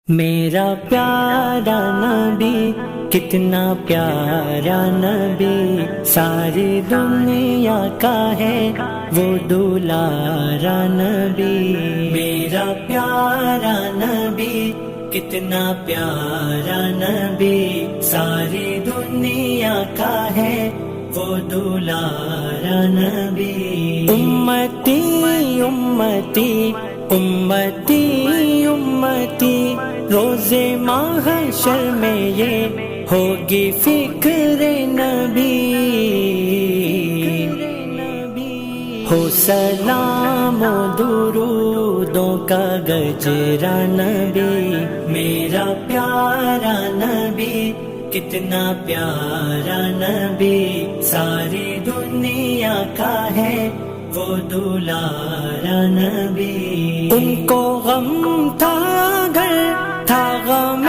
میرا پیارا نبی کتنا پیارا نبی، ساری دنیا کا ہے وہ دلارا نبی۔ میرا پیارا نبی کتنا پیارا نبی، ساری دنیا کا ہے وہ دلارا نبی۔ امتی امتی امتی امتی، روز محشر میں یہ ہوگی فکر نبی۔ ہو سلام و درودوں کا گجرا نبی، میرا پیارا نبی کتنا پیارا نبی، ساری دنیا کا ہے وہ دلارا نبی۔ ان کو غم تھا گر تھا غم